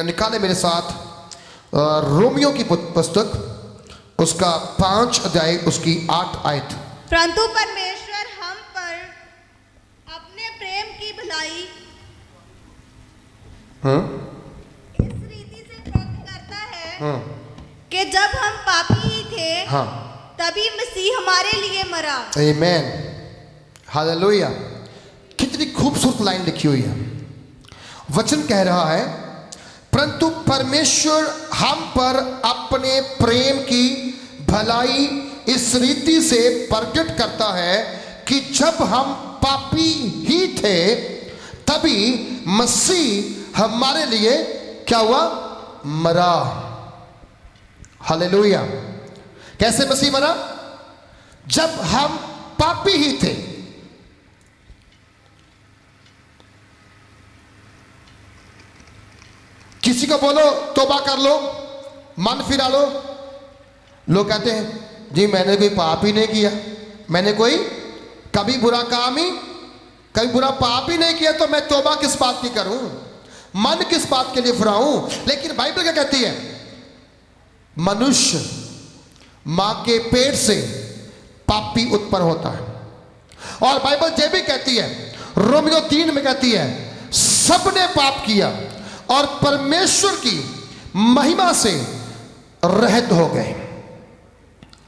निकाले मेरे साथ रोमियो की पुस्तक, उसका 5 अध्याय, उसकी 8 आयत। परंतु परमेश्वर हम पर अपने प्रेम की भलाई इस रीति से प्रकट करता है कि जब हम पापी ही थे तभी मसीह हमारे लिए मरा। आमीन, हालेलुया। कितनी खूबसूरत लाइन लिखी हुई है। वचन कह रहा है, परंतु परमेश्वर हम पर अपने प्रेम की भलाई इस रीति से प्रकट करता है कि जब हम पापी ही थे तभी मसीह हमारे लिए क्या हुआ? मरा। हालेलुया। कैसे मसीह मरा? जब हम पापी ही थे। किसी को बोलो तौबा कर लो, मन फिरा लो, लोग कहते हैं जी मैंने कोई पाप ही नहीं किया, मैंने कोई कभी बुरा काम ही, कभी बुरा पाप ही नहीं किया, तो मैं तौबा किस बात की करूं, मन किस बात के लिए फिराऊं। लेकिन बाइबल क्या कहती है? मनुष्य मां के पेट से पापी उत्पन्न होता है। और बाइबल ये भी कहती है, रोमियो 3 में कहती है, सबने पाप किया और परमेश्वर की महिमा से रहित हो गए।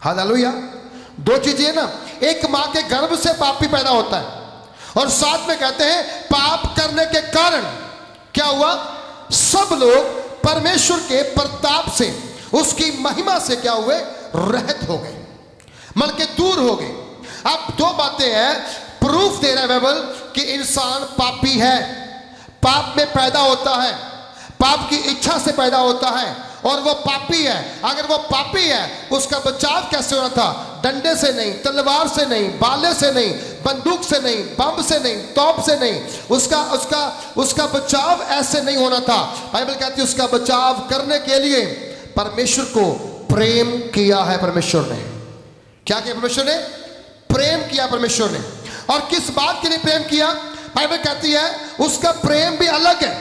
हालेलुया। दो चीजें है ना, एक मां के गर्भ से पापी पैदा होता है, और साथ में कहते हैं पाप करने के कारण क्या हुआ? सब लोग परमेश्वर के प्रताप से, उसकी महिमा से क्या हुए? रहित हो गए, मतलब के दूर हो गए। अब दो बातें हैं, प्रूफ दे रहा है बाइबल कि इंसान पापी है, पाप में पैदा होता है, पाप की इच्छा से पैदा होता है, और वो पापी है। अगर वो पापी है, उसका बचाव कैसे होना था? डंडे से नहीं, तलवार से नहीं, बाले से नहीं, बंदूक से नहीं, बम से नहीं, तोप से नहीं, उसका बचाव ऐसे नहीं होना था। बाइबल कहती है उसका बचाव करने के लिए परमेश्वर को प्रेम किया है। परमेश्वर ने क्या किया? परमेश्वर ने प्रेम किया। परमेश्वर ने, और किस बात के लिए प्रेम किया? बाइबल कहती है उसका प्रेम भी अलग है।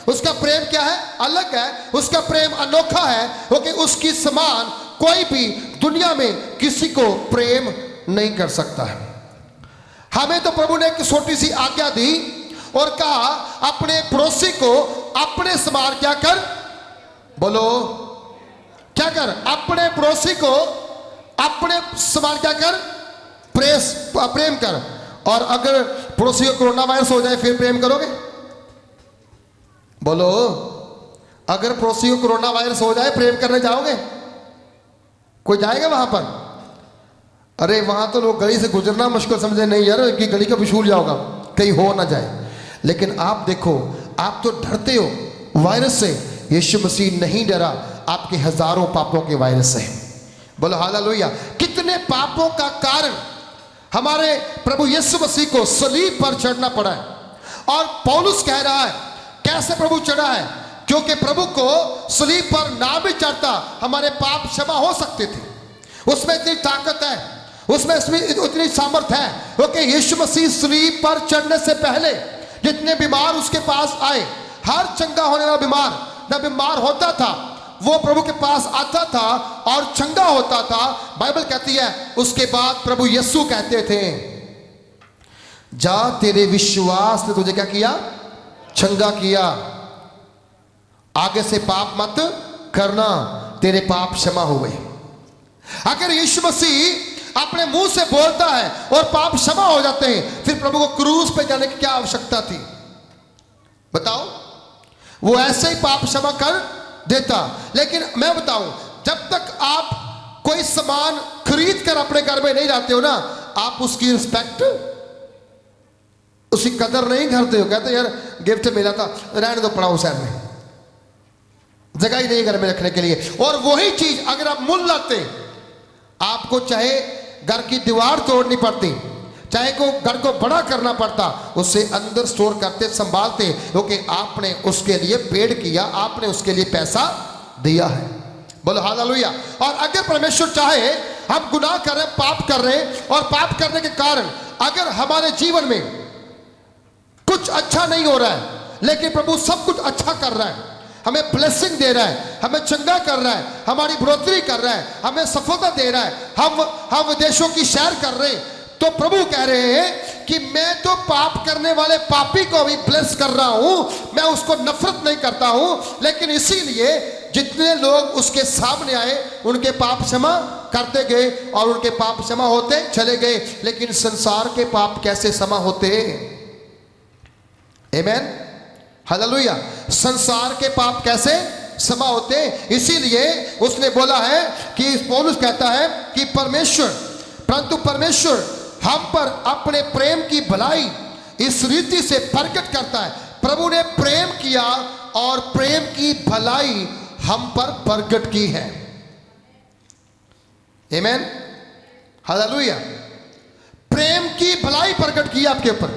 उसका प्रेम क्या है? अलग है। उसका प्रेम अनोखा है, क्योंकि उसकी समान कोई भी दुनिया में किसी को प्रेम नहीं कर सकता है। हमें तो प्रभु ने एक छोटी सी आज्ञा दी और कहा अपने पड़ोसी को अपने समान क्या कर? बोलो क्या कर? अपने पड़ोसी को अपने समान क्या कर? प्रेम कर। और अगर पड़ोसी को कोरोना वायरस हो जाए फिर प्रेम करोगे? बोलो, अगर पड़ोसी को कोरोना वायरस हो जाए प्रेम करने जाओगे? कोई जाएगा वहां पर? अरे वहां तो लोग गली से गुजरना मुश्किल समझे, नहीं यार कि गली का भूल जाओगा कहीं हो ना जाए। लेकिन आप देखो, आप तो डरते हो वायरस से, यीशु मसीह नहीं डरा आपके हजारों पापों के वायरस से। बोलो हालेलुया। कितने पापों का कारण हमारे प्रभु यीशु मसीह को सलीब पर चढ़ना पड़ा है। और पौलुस कह रहा है कैसे प्रभु चढ़ा है? क्योंकि प्रभु को सलीब पर ना भी चढ़ता हमारे पाप क्षमा हो सकते थे। उसमें इतनी ताकत है, उसमें इतनी सामर्थ है, क्योंकि यीशु मसीह सलीब पर चढ़ने से पहले जितने बीमार उसके पास आए, हर चंगा होने वाला बीमार जब बीमार होता था वो प्रभु के पास आता था और चंगा होता था। बाइबल कहती है उसके बाद प्रभु यीशु कहते थे, जा तेरे विश्वास ने तुझे क्या किया? चंगा किया, आगे से पाप मत करना, तेरे पाप क्षमा हुए। अगर यीशु मसीह अपने मुंह से बोलता है और पाप क्षमा हो जाते हैं, फिर प्रभु को क्रूस पे जाने की क्या आवश्यकता थी? बताओ, वो ऐसे ही पाप क्षमा कर देता। लेकिन मैं बताऊं, जब तक आप कोई सामान खरीद कर अपने घर में नहीं लाते हो ना, आप उसकी रिस्पेक्ट, उसकी कदर नहीं करते हो। कहते यार गिफ्ट मिला था, रहने दो पड़ा उस साइड में, जगह ही नहीं घर में रखने के लिए। और वही चीज अगर आप मूल लाते, आपको चाहे घर की दीवार तोड़नी पड़ती, चाहे को घर को बड़ा करना पड़ता, उससे अंदर स्टोर करते, संभालते, क्योंकि आपने उसके लिए पेड़ किया, आपने उसके लिए पैसा दिया है। बोलो हालेलुया। और अगर परमेश्वर चाहे हम गुनाह कर रहे हैं, पाप कर रहे हैं, और पाप करने के कारण अगर हमारे जीवन में कुछ अच्छा नहीं हो रहा है, लेकिन प्रभु सब कुछ अच्छा कर रहा है, हमें ब्लेसिंग दे रहा है, हमें चंगा कर रहा है, हमारी बढ़ोतरी कर रहा है, हमें सफलता दे रहा है, हम विदेशों की सैर कर रहे हैं, तो प्रभु कह रहे हैं कि मैं तो पाप करने वाले पापी को भी ब्लेस कर रहा हूं, मैं उसको नफरत नहीं करता हूं, लेकिन इसीलिए जितने लोग उसके सामने आए उनके पाप क्षमा करते गए और उनके पाप क्षमा होते चले गए। लेकिन संसार के पाप कैसे क्षमा होते? आमेन, हालेलुया। संसार के पाप कैसे क्षमा होते? इसीलिए उसने बोला है कि पौलुस कहता है कि परंतु परमेश्वर हम पर अपने प्रेम की भलाई इस रीति से प्रकट करता है। प्रभु ने प्रेम किया और प्रेम की भलाई हम पर प्रकट की है। आमेन, हालेलुया। प्रेम की भलाई प्रकट की आपके ऊपर।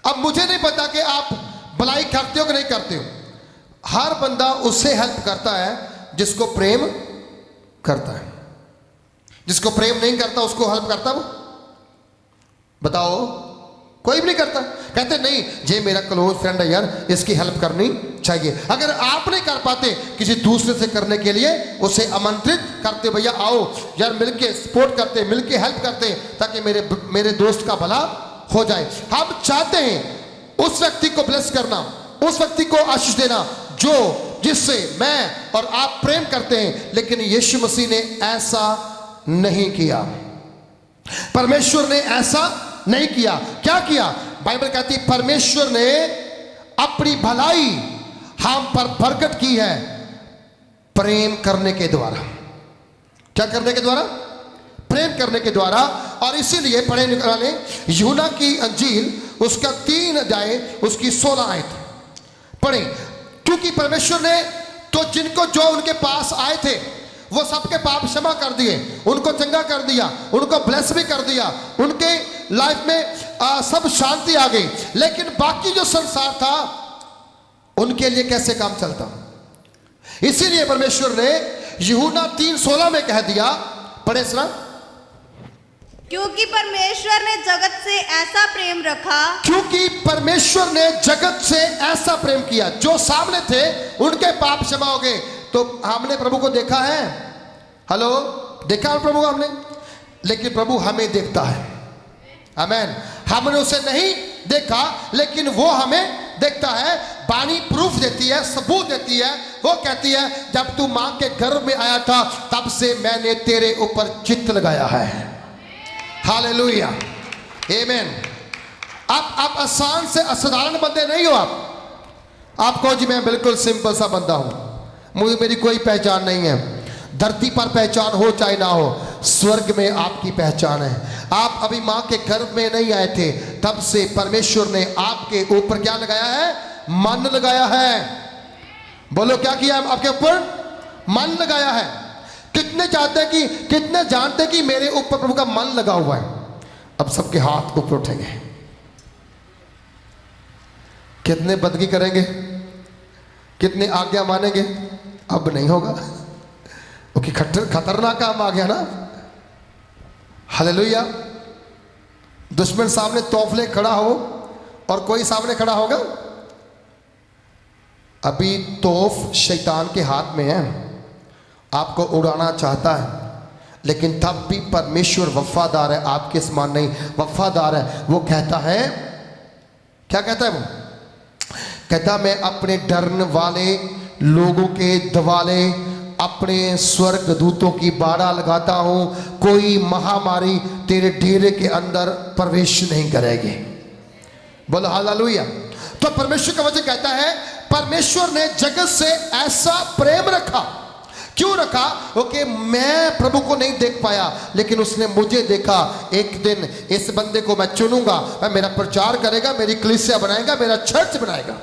अब मुझे नहीं पता कि आप भलाई करते हो कि नहीं करते हो। हर बंदा उससे हेल्प करता है जिसको प्रेम करता है। जिसको प्रेम नहीं करता उसको हेल्प करता वो? बताओ, कोई भी नहीं करता। कहते नहीं ये मेरा क्लोज फ्रेंड है यार, इसकी हेल्प करनी चाहिए। अगर आप नहीं कर पाते किसी दूसरे से करने के लिए उसे आमंत्रित करते, भैया आओ यार मिलके सपोर्ट करते, मिलके हेल्प करते, ताकि मेरे दोस्त का भला हो जाए। हम चाहते हैं उस व्यक्ति को ब्लेस करना, उस व्यक्ति को आशीष देना जिससे मैं और आप प्रेम करते हैं। लेकिन यीशु मसीह ने ऐसा नहीं किया, परमेश्वर ने ऐसा नहीं किया। क्या किया? बाइबल कहती है परमेश्वर ने अपनी भलाई हम पर प्रकट की है प्रेम करने के द्वारा। क्या करने के द्वारा? प्रेम करने के द्वारा। और इसीलिए पढ़े निकाले यूहन्ना की अंजील उसका 3 अध्याय उसकी 16 आयत पढ़े। क्योंकि परमेश्वर ने तो जिनको जो उनके पास आए थे वो सबके पाप क्षमा कर दिए, उनको चंगा कर दिया, उनको ब्लेस भी कर दिया, उनके लाइफ में सब शांति आ गई। लेकिन बाकी जो संसार था उनके लिए कैसे काम चलता? इसीलिए परमेश्वर ने यूहन्ना 3:16 में कह दिया, पढ़े सुना। क्योंकि परमेश्वर ने जगत से ऐसा प्रेम रखा, क्योंकि परमेश्वर ने जगत से ऐसा प्रेम किया। जो सामने थे उनके पाप क्षमा हो गए। तो हमने प्रभु को देखा है? हेलो, देखा है प्रभु को हमने? लेकिन प्रभु हमें देखता है। आमेन। हमने उसे नहीं देखा लेकिन वो हमें देखता है। बानी प्रूफ देती है, सबूत देती है। वो कहती है जब तू मां के गर्भ में आया था तब से मैंने तेरे ऊपर चित्त लगाया है। हालेलुया, आमेन। आप आसान से असाधारण बंदे नहीं हो। आप कहो जी मैं बिल्कुल सिंपल सा बंदा हूं, मुझे मेरी कोई पहचान नहीं है। धरती पर पहचान हो चाहे ना हो, स्वर्ग में आपकी पहचान है। आप अभी मां के गर्भ में नहीं आए थे तब से परमेश्वर ने आपके ऊपर क्या लगाया है? मन लगाया है। बोलो क्या किया है? आपके ऊपर मन लगाया है। कितने जानते हैं कि मेरे ऊपर प्रभु का मन लगा हुआ है? अब सबके हाथ ऊपर उठेंगे। कितने बदगी करेंगे? कितने आज्ञा मानेंगे? अब नहीं होगा क्योंकि खतरनाक काम आ गया ना। हालेलुया। दुश्मन सामने तोफले खड़ा हो और कोई सामने खड़ा होगा? अभी तोफ शैतान के हाथ में है, आपको उड़ाना चाहता है, लेकिन तब भी परमेश्वर वफादार है, आपके समान नहीं वफादार है। वो कहता है, क्या कहता है? वो कहता मैं अपने डरने वाले लोगों के दिवाले अपने स्वर्ग दूतों की बाड़ा लगाता हूं, कोई महामारी तेरे डेरे के अंदर प्रवेश नहीं करेगी। बोलो हालेलुया। तो परमेश्वर का वचन कहता है परमेश्वर ने जगत से ऐसा प्रेम रखा। क्यों रखा? क्योंकि मैं प्रभु को नहीं देख पाया लेकिन उसने मुझे देखा। एक दिन इस बंदे को मैं चुनूंगा, मैं मेरा प्रचार करेगा, मेरी कलीसिया बनाएगा, मेरा चर्च बनाएगा।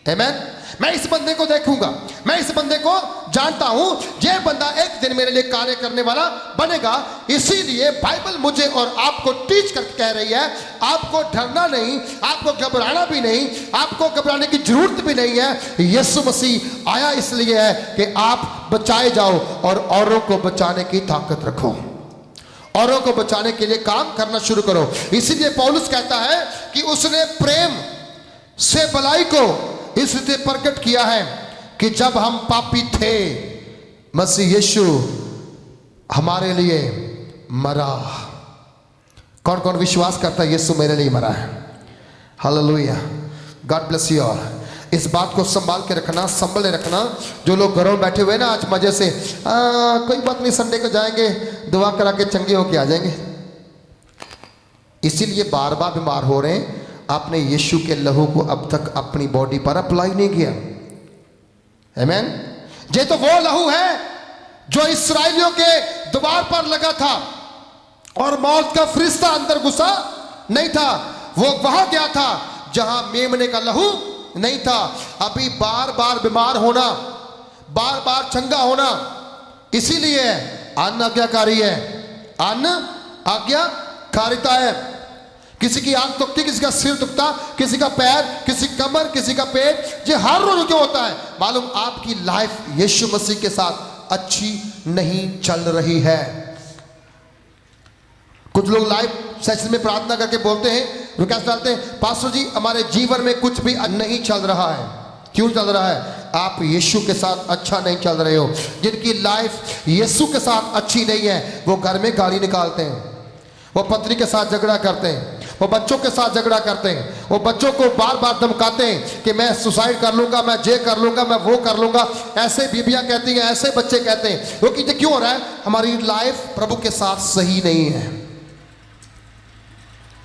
आमेन। मैं इस बंदे को देखूंगा, मैं इस बंदे को जानता हूं, यह बंदा एक दिन मेरे लिए कार्य करने वाला बनेगा। इसीलिए बाइबल मुझे और आपको टीच करके कह रही है आपको डरना नहीं, आपको घबराना भी नहीं, आपको घबराने की जरूरत भी नहीं है। यीशु मसीह आया इसलिए है कि आप बचाए जाओ और औरों को बचाने की ताकत रखो, औरों को बचाने के लिए काम करना शुरू करो। इसीलिए पौलुस कहता है कि उसने प्रेम से भलाई को इस रीति प्रकट किया है कि जब हम पापी थे, मसीह यीशु हमारे लिए मरा। कौन कौन विश्वास करता है यीशु मेरे लिए मरा है? Hallelujah, God bless you all. इस बात को संभाल के रखना, संभल रखना। जो लोग घरों में बैठे हुए ना आज मजे से, कोई बात नहीं, संडे को जाएंगे, दुआ करा के चंगे होके आ जाएंगे, इसीलिए बार बार बीमार हो रहे हैं। आपने यीशु के लहू को अब तक अपनी बॉडी पर अप्लाई नहीं किया। आमीन। ये तो वो लहू है जो इस्राएलियों के द्वार पर लगा था और मौत का फरिश्ता अंदर घुसा नहीं था। वो वहां गया था जहां मेमने का लहू नहीं था। अभी बार बार बीमार होना, बार बार चंगा होना, इसीलिए अन्न आज्ञाकारी है, अन्न आज्ञाकारिता है। किसी की आंख दुखती, किसी का सिर दुखता, किसी का पैर, किसी की कमर, किसी का पेट, ये हर रोज क्यों होता है? मालूम आपकी लाइफ यीशु मसीह के साथ अच्छी नहीं चल रही है। कुछ लोग लाइव सेशन में प्रार्थना करके बोलते हैं, वो क्या डालते हैं, पास्टर जी हमारे जीवन में कुछ भी नहीं चल रहा है। क्यों चल रहा है? आप यीशु के साथ अच्छा नहीं चल रहे हो। जिनकी लाइफ यीशु के साथ अच्छी नहीं है, वो घर में गाली निकालते हैं, वो पत्नी के साथ झगड़ा करते हैं, वो बच्चों के साथ झगड़ा करते हैं, वो बच्चों को बार बार धमकाते हैं कि मैं सुसाइड कर लूंगा, मैं ये कर लूंगा, मैं वो कर लूंगा। ऐसे बीबियां कहती हैं, ऐसे बच्चे कहते हैं। क्योंकि ये क्यों हो रहा है? हमारी लाइफ प्रभु के साथ सही नहीं है।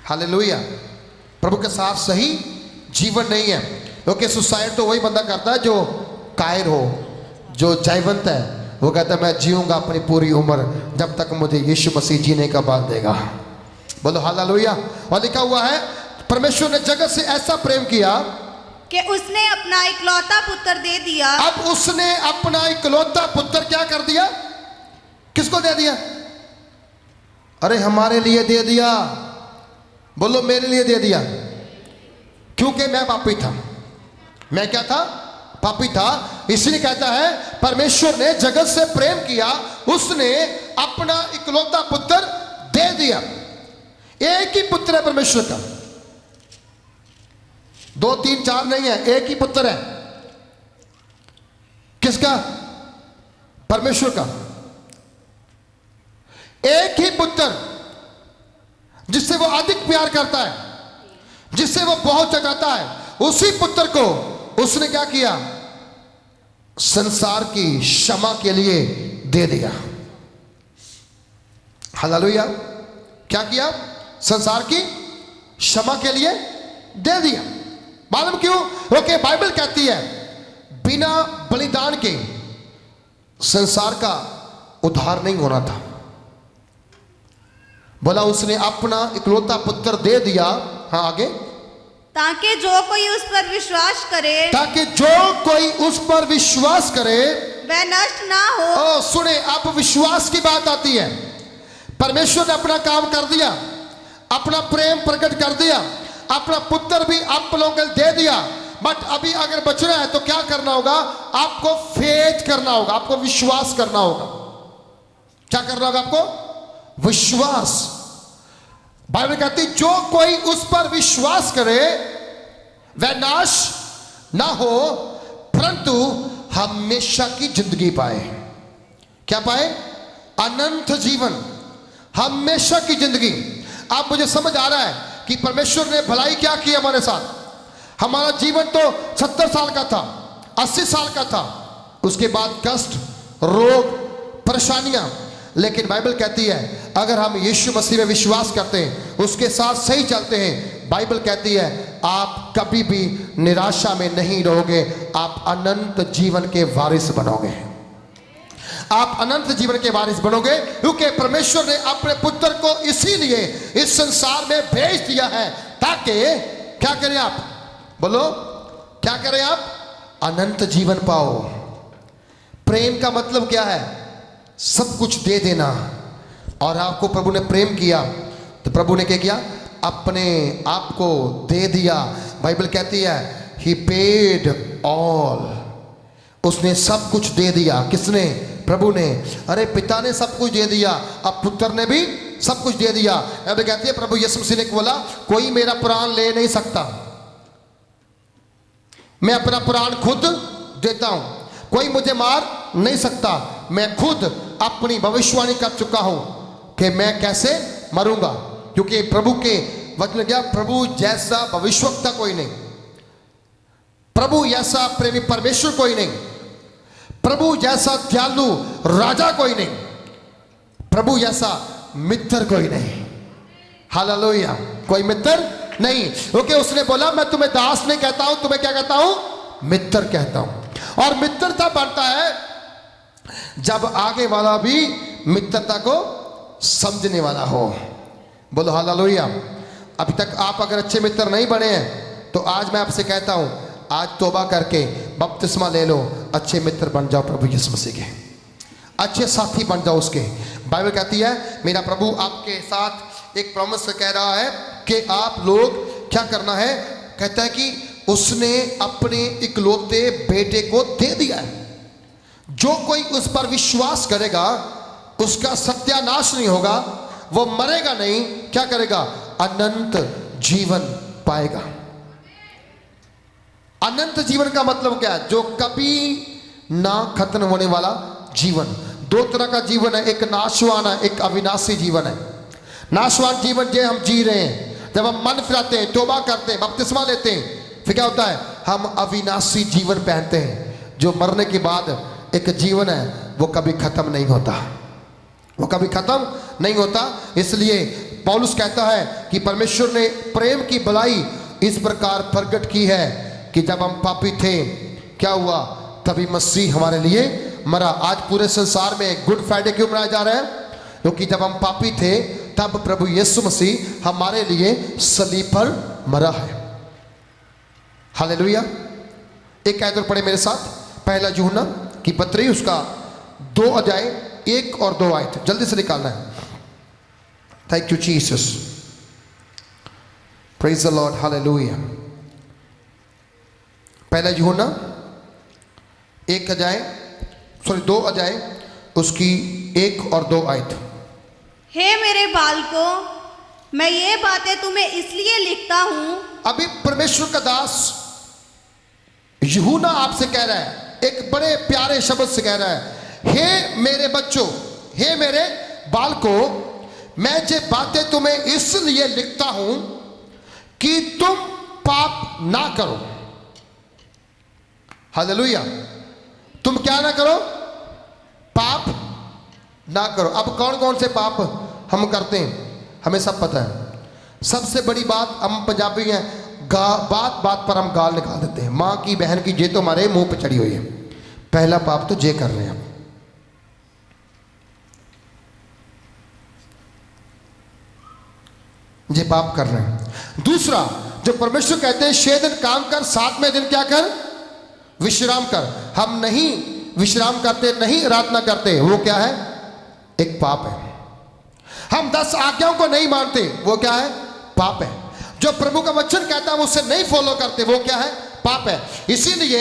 हालेलुया, प्रभु के साथ सही जीवन नहीं है। क्योंकि सुसाइड तो वही बंदा करता है जो कायर हो, जो जयवंत है। वो कहता है मैं जीऊंगा अपनी पूरी उम्र जब तक मुझे यीशु मसीह जीने का बल देगा। बोलो हालेलुया। और लिखा हुआ है परमेश्वर ने जगत से ऐसा प्रेम किया कि उसने अपना इकलौता पुत्र दे दिया। अब उसने अपना इकलौता पुत्र क्या कर दिया? किसको दे दिया? अरे हमारे लिए दे दिया। बोलो मेरे लिए दे दिया। क्योंकि मैं पापी था। मैं क्या था? पापी था। इसलिए कहता है परमेश्वर ने जगत से प्रेम किया, उसने अपना इकलौता पुत्र दे दिया। एक ही पुत्र है परमेश्वर का, 2 3 4 नहीं है, एक ही पुत्र है। किसका? परमेश्वर का। एक ही पुत्र जिससे वो अधिक प्यार करता है, जिससे वो बहुत जगाता है, उसी पुत्र को उसने क्या किया? संसार की क्षमा के लिए दे दिया। हालेलुया। क्या किया? संसार की क्षमा के लिए दे दिया। मालूम क्यों? क्योंकि बाइबल कहती है बिना बलिदान के संसार का उद्धार नहीं होना था। बोला उसने अपना इकलौता पुत्र दे दिया। हाँ आगे, ताकि जो कोई उस पर विश्वास करे, ताकि जो कोई उस पर विश्वास करे वह नष्ट ना हो। ओ सुने, अब विश्वास की बात आती है। परमेश्वर ने अपना काम कर दिया, अपना प्रेम प्रकट कर दिया, अपना पुत्र भी आप लोगों को दे दिया। बट अभी अगर बचना है तो क्या करना होगा? आपको फेथ करना होगा, आपको विश्वास करना होगा। क्या करना होगा आपको? विश्वास। बाइबल कहती जो कोई उस पर विश्वास करे वह नाश ना हो परंतु हमेशा की जिंदगी पाए। क्या पाए? अनंत जीवन, हमेशा की जिंदगी। आप मुझे समझ आ रहा है कि परमेश्वर ने भलाई क्या की हमारे साथ। हमारा जीवन तो 70 साल का था, 80 साल का था, उसके बाद कष्ट, रोग, परेशानियां। लेकिन बाइबल कहती है अगर हम यीशु मसीह में विश्वास करते हैं, उसके साथ सही चलते हैं, बाइबल कहती है आप कभी भी निराशा में नहीं रहोगे, आप अनंत जीवन के वारिस बनोगे। आप अनंत जीवन के वारिस बनोगे क्योंकि परमेश्वर ने अपने पुत्र को इसीलिए इस संसार में भेज दिया है ताकि क्या करें आप? बोलो क्या करें आप? अनंत जीवन पाओ। प्रेम का मतलब क्या है? सब कुछ दे देना। और आपको प्रभु ने प्रेम किया तो प्रभु ने क्या किया? अपने आप को दे दिया। बाइबल कहती है ही पेड ऑल, उसने सब कुछ दे दिया। किसने? प्रभु ने। अरे पिता ने सब कुछ दे दिया, अब पुत्र ने भी सब कुछ दे दिया। बाइबल कहती है प्रभु यीशु मसीह ने बोला कोई मेरा प्राण ले नहीं सकता, मैं अपना प्राण खुद देता हूं, कोई मुझे मार नहीं सकता। मैं खुद अपनी भविष्यवाणी कर चुका हूं कि मैं कैसे मरूंगा, क्योंकि प्रभु के वचन क्या, प्रभु जैसा भविष्यवक्ता कोई नहीं, प्रभु जैसा प्रेमी परमेश्वर कोई नहीं, प्रभु जैसा दयालु राजा कोई नहीं, प्रभु जैसा मित्र कोई नहीं। हालेलुया, कोई मित्र नहीं, क्योंकि उसने बोला मैं तुम्हें दास नहीं कहता हूं, तुम्हें क्या कहता हूं, मित्र कहता हूं। और मित्रता बढ़ता है जब आगे वाला भी मित्रता को समझने वाला हो। बोलो हालेलुया। अभी तक आप अगर अच्छे मित्र नहीं बने हैं तो आज मैं आपसे कहता हूं, आज तौबा करके बपतिस्मा ले लो, अच्छे मित्र बन जाओ प्रभु यीशु मसीह के, अच्छे साथी बन जाओ उसके। बाइबल कहती है मेरा प्रभु आपके साथ एक प्रॉमिस कह रहा है कि आप लोग क्या करना है, कहता है कि उसने अपने इकलौते बेटे को दे दिया है, जो कोई उस पर विश्वास करेगा उसका सत्यानाश नहीं होगा, वो मरेगा नहीं, क्या करेगा, अनंत जीवन पाएगा। अनंत जीवन का मतलब क्या है, जो कभी ना खत्म होने वाला जीवन। दो तरह का जीवन है, एक नाशवान है, एक अविनाशी जीवन है। नाशवान जीवन जो हम जी रहे हैं, जब हम मन फिराते हैं, तौबा करते हैं, बपतिस्मा लेते हैं, फिर क्या होता है, हम अविनाशी जीवन पहनते हैं, जो मरने के बाद एक जीवन है वो कभी खत्म नहीं होता, वो कभी खत्म नहीं होता। इसलिए पौलुस कहता है कि परमेश्वर ने प्रेम की भलाई इस प्रकार प्रकट की है कि जब हम पापी थे, क्या हुआ, तभी मसीह हमारे लिए मरा। आज पूरे संसार में गुड फ्राइडे क्यों मनाया जा रहा है, क्योंकि जब हम पापी थे तब प्रभु यीशु मसीह हमारे लिए सलीब पर मरा है। हालेलुया। एक आयत और पढ़े मेरे साथ, पहला यूहन्ना की पत्री उसका 2 अध्याय 1 और 2 आयत, जल्दी से निकालना है। Thank you Jesus, praise the Lord, hallelujah. पहला यूहन्ना 2 अध्याय उसकी 1 और 2 आयत। हे मेरे बालकों, मैं ये बातें तुम्हें इसलिए लिखता हूं। अभी परमेश्वर का दास यूहन्ना आपसे कह रहा है, एक बड़े प्यारे शब्द से कह रहा है, हे मेरे बच्चों, हे मेरे बालकों, मैं ये बातें तुम्हें इसलिए लिखता हूं कि तुम पाप ना करो। हालेलुया। तुम क्या ना करो, पाप ना करो। अब कौन कौन से पाप हम करते हैं, हमें सब पता है। सबसे बड़ी बात, हम पंजाबी हैं, बात बात पर हम गाल निकाल देते हैं। माँ की बहन की जे तो हमारे मुंह पे चढ़ी हुई है। पहला पाप तो जे कर रहे हैं हम, जे पाप कर रहे हैं। दूसरा, जो परमेश्वर कहते हैं 6 दिन काम कर, 7वें दिन क्या कर, विश्राम कर। हम नहीं विश्राम करते, नहीं आराधना करते, वो क्या है, एक पाप है। हम 10 आज्ञाओं को नहीं मानते, वो क्या है, पाप है। जो प्रभु का वचन कहता है उससे नहीं फॉलो करते, वो क्या है, पाप है। इसीलिए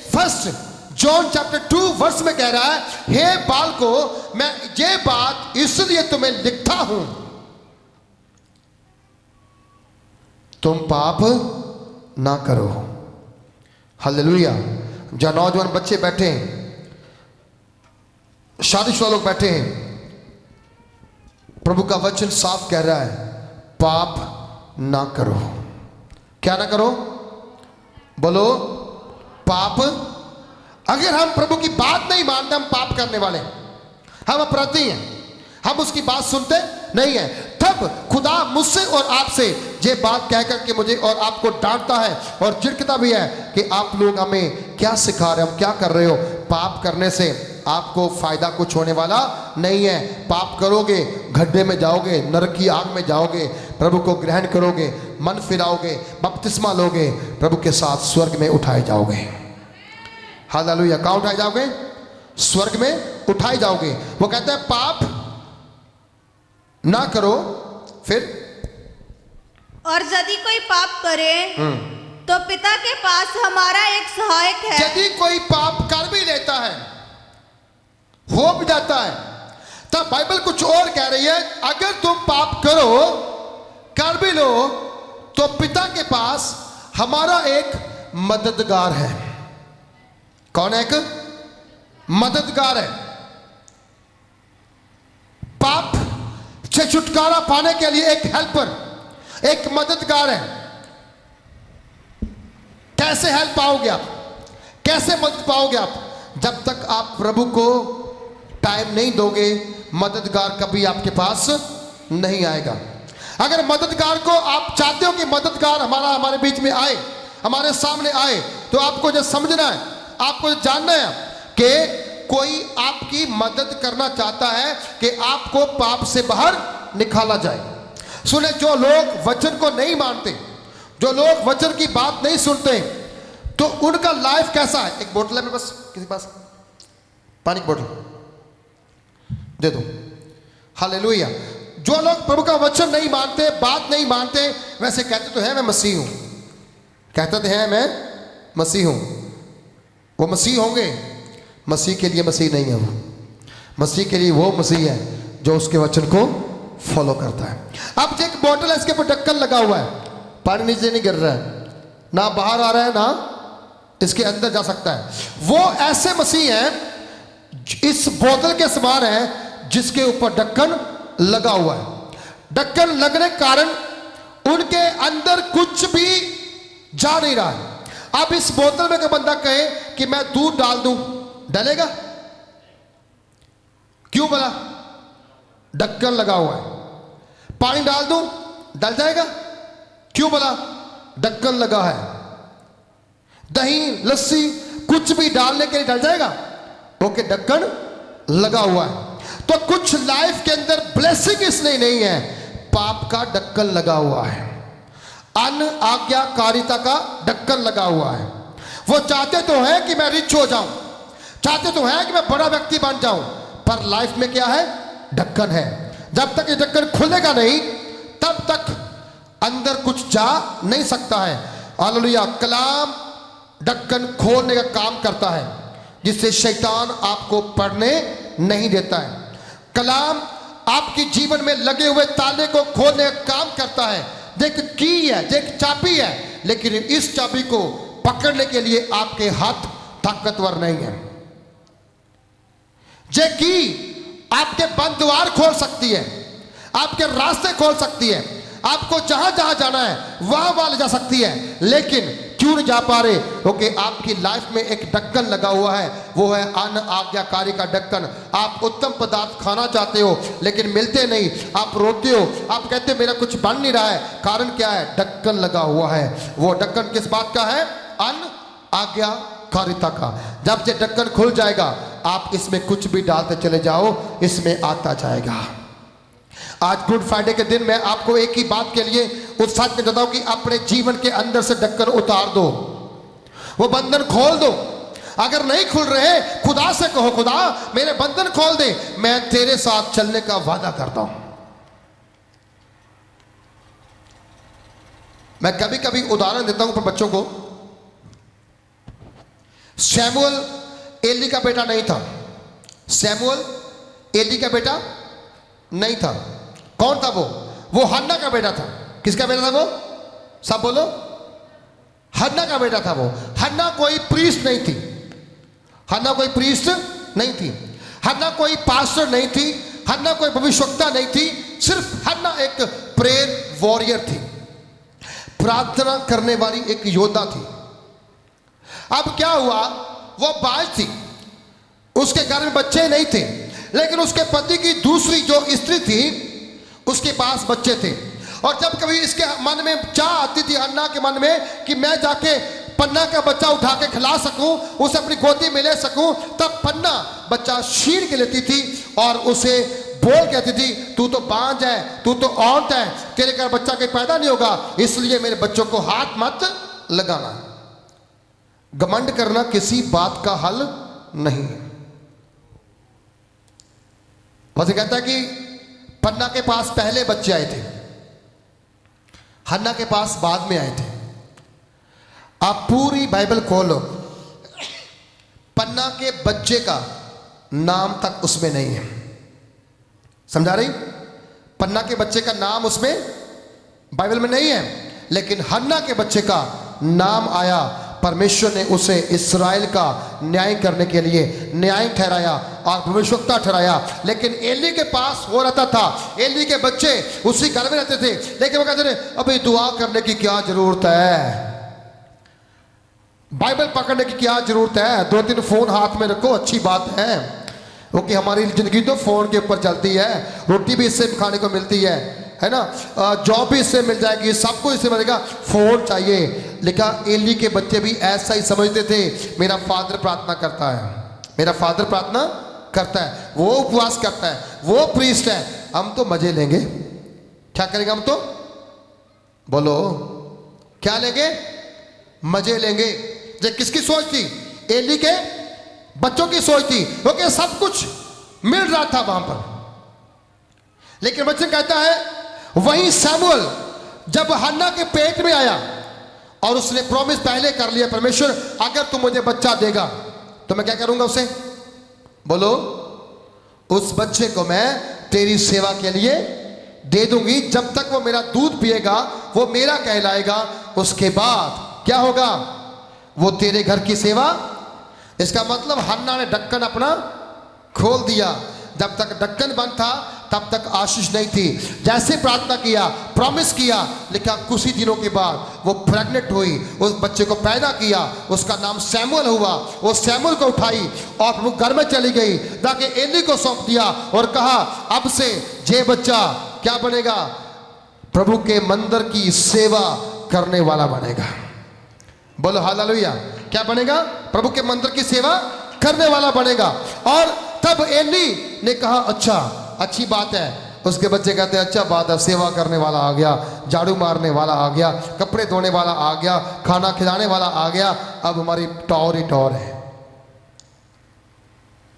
1 जॉन चैप्टर 2 वर्स में कह रहा है, हे बालको, मैं ये बात इसलिए तुम्हें लिखता हूं, तुम पाप ना करो। हालेलुया। जो नौजवान बच्चे बैठे हैं, शादीशुदा लोग बैठे हैं, प्रभु का वचन साफ कह रहा है, पाप ना करो। क्या ना करो, बोलो, पाप। अगर हम प्रभु की बात नहीं मानते, हम पाप करने वाले हैं, हम अपराधी हैं, हम उसकी बात सुनते नहीं है। तब खुदा मुझसे और आपसे ये बात कह करके मुझे और आपको डांटता है और झिड़कता भी है कि आप लोग हमें क्या सिखा रहे हो, हम क्या कर रहे हो। पाप करने से आपको फायदा कुछ होने वाला नहीं है। पाप करोगे, गड्ढे में जाओगे, नरक की आग में जाओगे, प्रभु को ग्रहण करोगे, मन फिराओगे, बपतिस्मा लोगे, प्रभु के साथ स्वर्ग में उठाए जाओगे। हालेलुया। कहाँ उठाए जाओगे, स्वर्ग में उठाए जाओगे। वो कहता है पाप ना करो। फिर, और यदि कोई पाप करे तो पिता के पास हमारा एक सहायक है। यदि कोई पाप कर भी लेता है, हो भी जाता है, तब बाइबल कुछ और कह रही है, अगर तुम पाप करो, कर भी लो, तो पिता के पास हमारा एक मददगार है। कौन है? एक मददगार है। पाप से छुटकारा पाने के लिए एक हेल्पर, एक मददगार है। कैसे हेल्प पाओगे आप? कैसे मदद पाओगे आप? जब तक आप प्रभु को टाइम नहीं दोगे, मददगार कभी आपके पास नहीं आएगा। अगर मददगार को आप चाहते हो कि मददगार हमारे बीच में आए, हमारे सामने आए, तो आपको जो समझना है, आपको जो जानना है कि कोई आपकी मदद करना चाहता है कि आपको पाप से बाहर निकाला जाए। सुने, जो लोग वचन को नहीं मानते, जो लोग वचन की बात नहीं सुनते, तो उनका लाइफ कैसा है? एक बोतल है मेरे पास, किसी पास पानी की बोतल दे दो। हालेलुया। जो लोग प्रभु का वचन नहीं मानते, बात नहीं मानते, वैसे कहते तो है मैं मसीह हूं, कहते तो है मैं मसीह हूं। वो मसीह होंगे, मसीह के लिए मसीह नहीं है। वो मसीह के लिए वो मसीह है जो उसके वचन को फॉलो करता है। अब जो एक बोतल है, इसके ऊपर ढक्कन लगा हुआ है, पानी नीचे नहीं गिर रहा है, ना बाहर आ रहा है, ना इसके अंदर जा सकता है। वो ऐसे मसीह हैं, इस बोतल के समान है जिसके ऊपर ढक्कन लगा हुआ है। ढक्कन लगने के कारण उनके अंदर कुछ भी जा नहीं रहा है। अब इस बोतल में कोई बंदा कहे कि मैं दूध डाल दूं, डलेगा? क्यों बोला? ढक्कन लगा हुआ है। पानी डाल दूं, डल जाएगा? क्यों बोला? ढक्कन लगा है। दही, लस्सी, कुछ भी डालने के लिए डल जाएगा? ओके, ढक्कन लगा हुआ है। तो कुछ लाइफ के अंदर ब्लेसिंग इसलिए नहीं है, पाप का ढक्कन लगा हुआ है, अनआज्ञाकारिता का ढक्कन लगा हुआ है। वो चाहते तो है कि मैं रिच हो जाऊं, चाहते तो है कि मैं बड़ा व्यक्ति बन जाऊं, पर लाइफ में क्या है? ढक्कन है। जब तक ये ढक्कन खुलेगा नहीं, तब तक अंदर कुछ जा नहीं सकता है। हालेलुया। कलाम ढक्कन खोलने का काम करता है, जिससे शैतान आपको पढ़ने नहीं देता है। कलाम आपके जीवन में लगे हुए ताले को खोलने का काम करता है। देख की है, देख चाबी है, लेकिन इस चाबी को पकड़ने के लिए आपके हाथ ताकतवर नहीं है। जे की आपके बंद द्वार खोल सकती है, आपके रास्ते खोल सकती है, आपको जहां जहां जाना है वहां ले जा सकती है, लेकिन क्यों नहीं जा पा रहे? क्योंकि आपकी लाइफ में एक ढक्कन लगा हुआ है, वो है अनआज्ञाकारी का ढक्कन। आप उत्तम पदार्थ खाना चाहते हो लेकिन मिलते नहीं, आप रोते हो, आप कहते मेरा कुछ बन नहीं रहा है। कारण क्या है? ढक्कन लगा हुआ है। वो ढक्कन किस बात का है? अनआज्ञाकारिता का। जब ये ढक्कन खुल जाएगा, आप इसमें कुछ भी डालते चले जाओ, इसमें आता जाएगा। आज गुड फ्राइडे के दिन मैं आपको एक ही बात के लिए उत्साहित कर देता हूं कि अपने जीवन के अंदर से ढक्कन उतार दो, वो बंधन खोल दो। अगर नहीं खुल रहे, खुदा से कहो, खुदा मेरे बंधन खोल दे, मैं तेरे साथ चलने का वादा करता हूं। मैं कभी कभी उदाहरण देता हूं पर बच्चों को। सैमुअल एली का बेटा नहीं था। सैमुअल एली का बेटा नहीं था। कौन था वो? वो हन्ना का बेटा था। किसका बेटा था वो? सब बोलो। हन्ना का बेटा था वो। हन्ना कोई प्रीस्ट नहीं थी। हन्ना कोई प्रीस्ट नहीं थी। हन्ना कोई पास्टर नहीं थी। हन्ना कोई भविष्यवक्ता नहीं थी। सिर्फ हन्ना एक प्रेयर वॉरियर थी, प्रार्थना करने वाली एक योद्धा थी। अब क्या हुआ? वो बाज थी, उसके घर में बच्चे नहीं थे, लेकिन उसके पति की दूसरी जो स्त्री थी उसके पास बच्चे थे। और जब कभी इसके मन में चाह आती थी, हन्ना के मन में, कि मैं जाके पन्ना का बच्चा उठा के खिला सकूं, उसे अपनी गोदी में ले सकूं, तब पन्ना बच्चा छीन के लेती थी और उसे बोल कहती थी, तू तो बांझ है, तू तो औंठ है, तेरे घर बच्चा कहीं पैदा नहीं होगा, इसलिए मेरे बच्चों को हाथ मत लगाना। घमंड करना किसी बात का हल नहीं है। वैसे कहता है कि पन्ना के पास पहले बच्चे आए थे, हन्ना के पास बाद में आए थे। आप पूरी बाइबल खोलो, पन्ना के बच्चे का नाम तक उसमें नहीं है। समझा रही? पन्ना के बच्चे का नाम उसमें बाइबल में नहीं है, लेकिन हन्ना के बच्चे का नाम आया परमेश्वर ने उसे इस्राएल का न्याय करने के लिए न्याय ठहराया और भविष्यवक्ता ठहराया। लेकिन एली के पास हो रहता था, एली के बच्चे उसी घर में रहते थे, लेकिन वो कहते थे अभी दुआ करने की क्या जरूरत है, बाइबल पकड़ने की क्या जरूरत है, 2-3 फोन हाथ में रखो अच्छी बात है, क्योंकि हमारी जिंदगी तो फोन के ऊपर चलती है, रोटी भी इससे खाने को मिलती है ना, जॉब भी इससे मिल जाएगी, सब कुछ इससे मिलेगा, फोन चाहिए। लिखा एली के बच्चे भी ऐसा ही समझते थे, मेरा फादर प्रार्थना करता है, मेरा फादर प्रार्थना करता है, वो उपवास करता है, वो प्रीस्ट है, हम तो मजे लेंगे। क्या करेंगे हम तो, बोलो क्या लेंगे, मजे लेंगे। ये किसकी सोच थी, एली के बच्चों की सोच थी, क्योंकि सब कुछ मिल रहा था वहां पर। लेकिन बच्चे कहता है वहीं सैमुअल जब हन्ना के पेट में आया और उसने प्रॉमिस पहले कर लिया, परमेश्वर अगर तू मुझे बच्चा देगा तो मैं क्या करूंगा उसे, बोलो उस बच्चे को मैं तेरी सेवा के लिए दे दूंगी, जब तक वो मेरा दूध पिएगा वो मेरा कहलाएगा, उसके बाद क्या होगा, वो तेरे घर की सेवा। इसका मतलब हन्ना ने ढक्कन अपना खोल दिया, जब तक ढक्कन बंद था तब तक आशीष नहीं थी। जैसे प्रार्थना किया, प्रॉमिस किया, लिखा कुछ ही दिनों के बाद वो प्रेग्नेंट हुई, उस बच्चे को पैदा किया, उसका नाम सैमुअल हुआ। वो सैमुअल को उठाई और वो घर में चली गई, जाके एली को सौंप दिया और कहा अब से ये बच्चा क्या बनेगा, प्रभु के मंदिर की सेवा करने वाला बनेगा। बोलो हालेलुया, क्या बनेगा, प्रभु के मंदिर की सेवा करने वाला बनेगा। और तब एली ने कहा अच्छा, अच्छी बात है। उसके बच्चे कहते हैं अच्छा बात है, सेवा करने वाला आ गया, झाड़ू मारने वाला आ गया, कपड़े धोने वाला आ गया, खाना खिलाने वाला आ गया, अब हमारी टॉर ही टॉर है।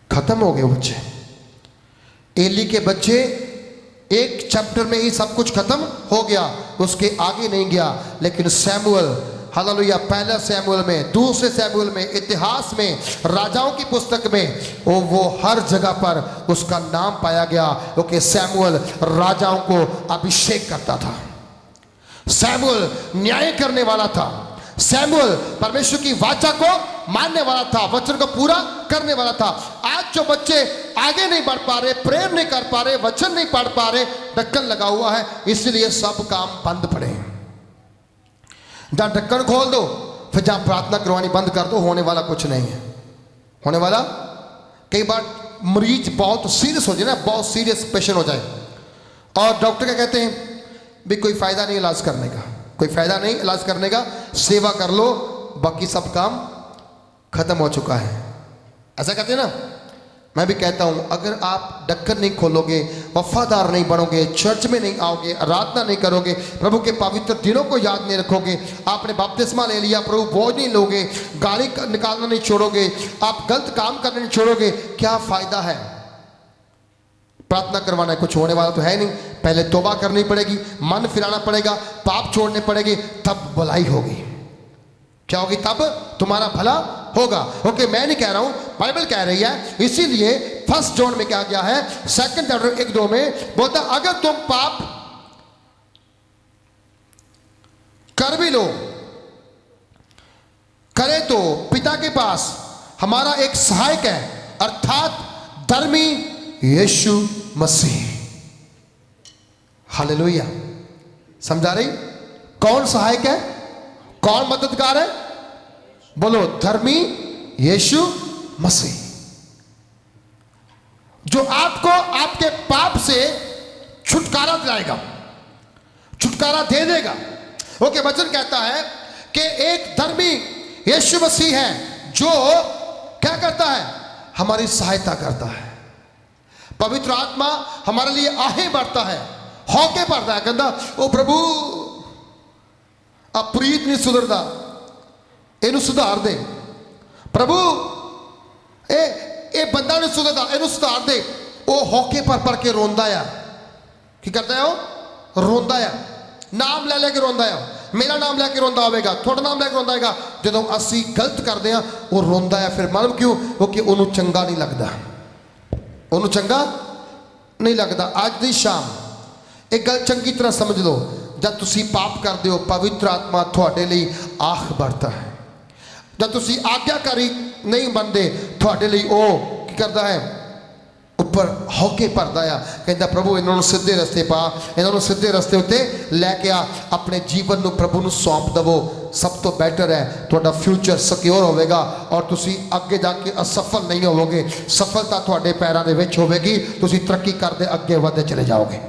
खत्म हो गए बच्चे, एली के बच्चे एक चैप्टर में ही सब कुछ खत्म हो गया, उसके आगे नहीं गया। लेकिन सैमुअल, हालेलुया, पहला सैमुअल में, दूसरे सैमुअल में, इतिहास में, राजाओं की पुस्तक में वो हर जगह पर उसका नाम पाया गया, क्योंकि सैमुअल राजाओं को अभिषेक करता था, सैमुअल न्याय करने वाला था, सैमुअल परमेश्वर की वाचा को मानने वाला था, वचन को पूरा करने वाला था। आज जो बच्चे आगे नहीं बढ़ पा रहे, प्रेयर नहीं कर पा रहे, वचन नहीं पढ़ पा रहे, ढक्कन लगा हुआ है, इसलिए सब काम बंद पड़े हैं। जहां ढक्कन खोल दो, फिर जहां प्रार्थना करवानी बंद कर दो, होने वाला कुछ नहीं है, होने वाला। कई बार मरीज बहुत सीरियस हो जाए ना, बहुत सीरियस पेशेंट हो जाए और डॉक्टर क्या कहते हैं, भी कोई फायदा नहीं इलाज करने का, कोई फायदा नहीं इलाज करने का, सेवा कर लो, बाकी सब काम खत्म हो चुका है, ऐसा कहते हैं ना। मैं भी कहता हूं अगर आप ढक्कन नहीं खोलोगे, वफादार नहीं बनोगे, चर्च में नहीं आओगे, आराधना नहीं करोगे, प्रभु के पवित्र दिनों को याद नहीं रखोगे, आपने बपतिस्मा ले लिया, प्रभु भोज नहीं लोगे, गाली निकालना नहीं छोड़ोगे, आप गलत काम करना नहीं छोड़ोगे, क्या फायदा है। प्रार्थना करवाना है, कुछ होने वाला तो है नहीं। पहले तौबा करनी पड़ेगी, मन फिराना पड़ेगा, पाप छोड़ने पड़ेंगे, तब भलाई होगी। क्या होगी, तब तुम्हारा भला होगा। ओके, मैं नहीं कह रहा हूं, बाइबल कह रही है। इसीलिए 1 जॉन में क्या गया है, 2 चैप्टर 1-2 में बोलता अगर तुम पाप कर भी लो, करे तो पिता के पास हमारा एक सहायक है, अर्थात धर्मी यीशु मसीह। हालेलुया, समझा रही, कौन सहायक है, कौन मददगार है, बोलो धर्मी यीशु मसीह, जो आपको आपके पाप से छुटकारा दिलाएगा, छुटकारा दे देगा। ओके, वचन कहता है कि एक धर्मी यीशु मसीह है जो क्या करता है, हमारी सहायता करता है। पवित्र आत्मा हमारे लिए आहें भरता है, हौके भरता है, कहता ओ प्रभु अब प्रीत नहीं सुधरता, ਇਹਨੂੰ ਸੁਧਾਰ ਦੇ ਪ੍ਰਭੂ, ਇਹ ਬੰਦਾ ਨਹੀਂ ਸੁਧਰਦਾ, ਇਹਨੂੰ ਸੁਧਾਰ ਦੇ। ਉਹ ਹੌਕੇ ਪਰ ਕੇ ਰੋਂਦਾ ਆ, ਕੀ ਕਰਦਾ ਹੈ, ਉਹ ਰੋਂਦਾ ਆ, ਨਾਮ ਲੈ ਕੇ ਰੋਂਦਾ ਆ, ਮੇਰਾ ਨਾਮ ਲੈ ਕੇ ਰੋਂਦਾ ਹੋਵੇਗਾ, ਤੁਹਾਡਾ ਨਾਮ ਲੈ ਕੇ ਰੋਂਦਾ ਹੋਵੇਗਾ। ਜਦੋਂ ਅਸੀਂ ਗਲਤ ਕਰਦੇ ਆ ਉਹ ਰੋਂਦਾ ਆ, ਫਿਰ ਮਾਲੂਮ ਕਿਉਂ, ਕਿਉਂਕਿ ਉਹਨੂੰ ਚੰਗਾ ਨਹੀਂ ਲੱਗਦਾ, ਉਹਨੂੰ ਚੰਗਾ ਨਹੀਂ ਲੱਗਦਾ। ਅੱਜ ਦੀ ਸ਼ਾਮ एक गल चंगी तरह समझ लो, जब तुसी पाप करते हो पवित्र आत्मा थोड़े लिए आख भरता है, जब तुसी आज्ञाकारी नहीं बनते ਤੁਹਾਡੇ ਲਈ ਉਹ ਕੀ ਕਰਦਾ ਹੈ ਉੱਪਰ ਹੌਕੇ ਭਰਦਾ ਆ ਕਹਿੰਦਾ ਪ੍ਰਭੂ ਇਹਨਾਂ ਨੂੰ ਸਿੱਧੇ ਰਸਤੇ ਪਾ ਇਹਨਾਂ ਨੂੰ ਸਿੱਧੇ ਰਸਤੇ ਉੱਤੇ ਲੈ ਕੇ ਆ ਆਪਣੇ ਜੀਵਨ ਨੂੰ ਪ੍ਰਭੂ ਨੂੰ ਸੌਂਪ ਦਵੋ ਸਭ ਤੋਂ ਬੈਟਰ ਹੈ ਤੁਹਾਡਾ ਫਿਊਚਰ ਸਿਕਿਉਰ ਹੋਵੇਗਾ ਔਰ ਤੁਸੀਂ ਅੱਗੇ ਜਾ ਕੇ ਅਸਫਲ ਨਹੀਂ ਹੋਵੋਗੇ ਸਫਲਤਾ ਤੁਹਾਡੇ ਪੈਰਾਂ ਦੇ ਵਿੱਚ ਹੋਵੇਗੀ ਤੁਸੀਂ ਤਰੱਕੀ ਕਰਦੇ ਅੱਗੇ ਵਧਦੇ ਚਲੇ ਜਾਓਗੇ